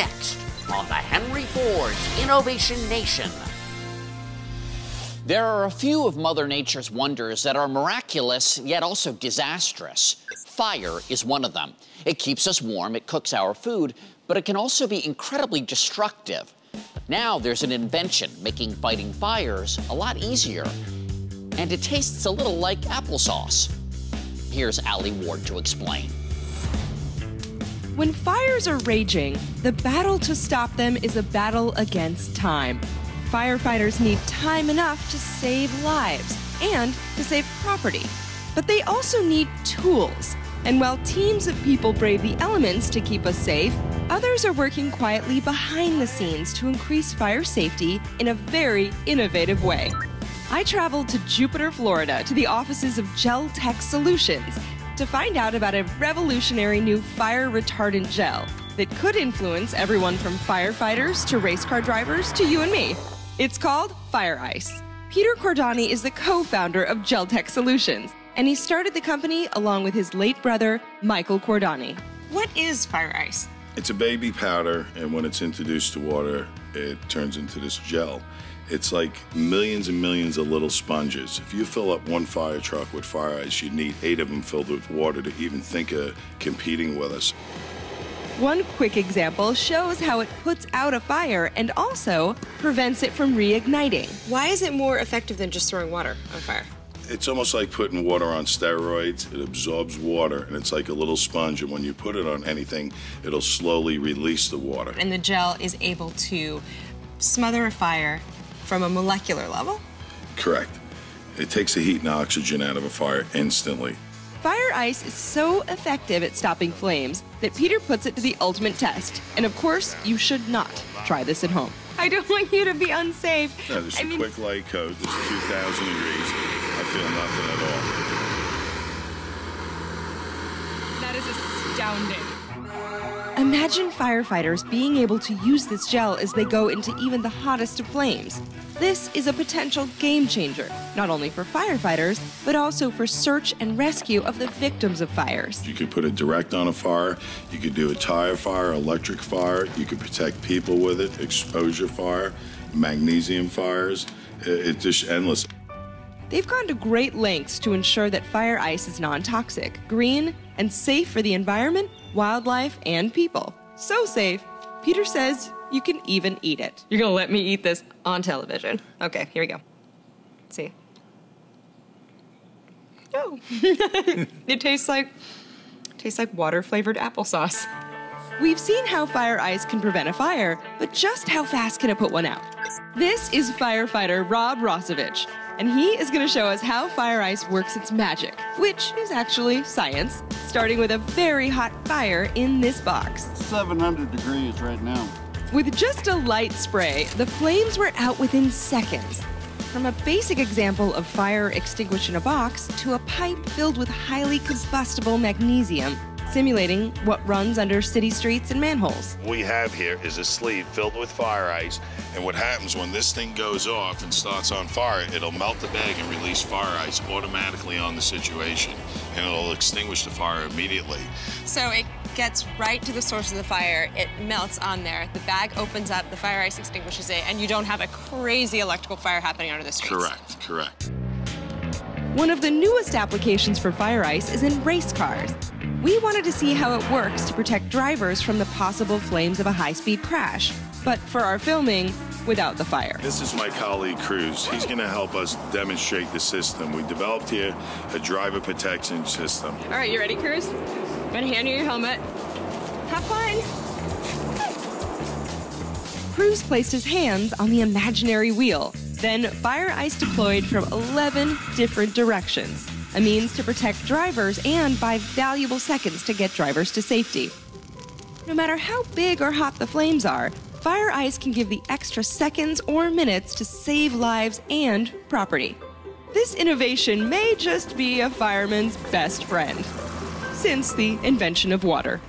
next on the Henry Ford's Innovation Nation. There are a few of Mother Nature's wonders that are miraculous, yet also disastrous. Fire is one of them. It keeps us warm, it cooks our food, but it can also be incredibly destructive. Now there's an invention making fighting fires a lot easier. And it tastes a little like applesauce. Here's Allie Ward to explain. When fires are raging, the battle to stop them is a battle against time. Firefighters need time enough to save lives and to save property. But they also need tools. And while teams of people brave the elements to keep us safe, others are working quietly behind the scenes to increase fire safety in a very innovative way. I traveled to Jupiter, Florida, to the offices of Gel Tech Solutions to find out about a revolutionary new fire retardant gel that could influence everyone from firefighters to race car drivers to you and me. It's called FireIce. Peter Cordani is the co-founder of Gel Tech Solutions, and he started the company along with his late brother, Michael Cordani. What is FireIce? It's a baby powder, and when it's introduced to water, it turns into this gel. It's like millions and millions of little sponges. If you fill up one fire truck with FireIce, you need 8 of them filled with water to even think of competing with us. One quick example shows how it puts out a fire and also prevents it from reigniting. Why is it more effective than just throwing water on fire? It's almost like putting water on steroids. It absorbs water, and it's like a little sponge, and when you put it on anything, it'll slowly release the water. And the gel is able to smother a fire from a molecular level? Correct. It takes the heat and oxygen out of a fire instantly. FireIce is so effective at stopping flames that Peter puts it to the ultimate test. And of course, you should not try this at home. I don't want you to be unsafe. No, this is a quick light coat. This is 2,000 degrees. I feel nothing at all. That is astounding. Imagine firefighters being able to use this gel as they go into even the hottest of flames. This is a potential game changer, not only for firefighters, but also for search and rescue of the victims of fires. You could put it direct on a fire. You could do a tire fire, electric fire. You could protect people with it, exposure fire, magnesium fires. It's just endless. They've gone to great lengths to ensure that FireIce is non-toxic, green, and safe for the environment, wildlife, and people. So safe, Peter says you can even eat it. You're gonna let me eat this on television. Okay, here we go. Let's see. Oh, it tastes like water-flavored applesauce. We've seen how FireIce can prevent a fire, but just how fast can it put one out? This is firefighter Rob Rosovich, and he is going to show us how FireIce works its magic, which is actually science, starting with a very hot fire in this box. 700 degrees right now. With just a light spray, the flames were out within seconds. From a basic example of fire extinguished in a box to a pipe filled with highly combustible magnesium, simulating what runs under city streets and manholes. What we have here is a sleeve filled with FireIce, and what happens when this thing goes off and starts on fire, it'll melt the bag and release FireIce automatically on the situation, and it'll extinguish the fire immediately. So it gets right to the source of the fire, it melts on there, the bag opens up, the FireIce extinguishes it, and you don't have a crazy electrical fire happening under the streets. Correct. One of the newest applications for FireIce is in race cars. We wanted to see how it works to protect drivers from the possible flames of a high-speed crash, but for our filming, without the fire. This is my colleague, Cruz. He's going to help us demonstrate the system. We developed here a driver protection system. All right, you ready, Cruz? I'm gonna hand you your helmet. Have fun. Cruz placed his hands on the imaginary wheel. Then FireIce deployed from 11 different directions, a means to protect drivers and buy valuable seconds to get drivers to safety. No matter how big or hot the flames are, FireIce can give the extra seconds or minutes to save lives and property. This innovation may just be a fireman's best friend since the invention of water.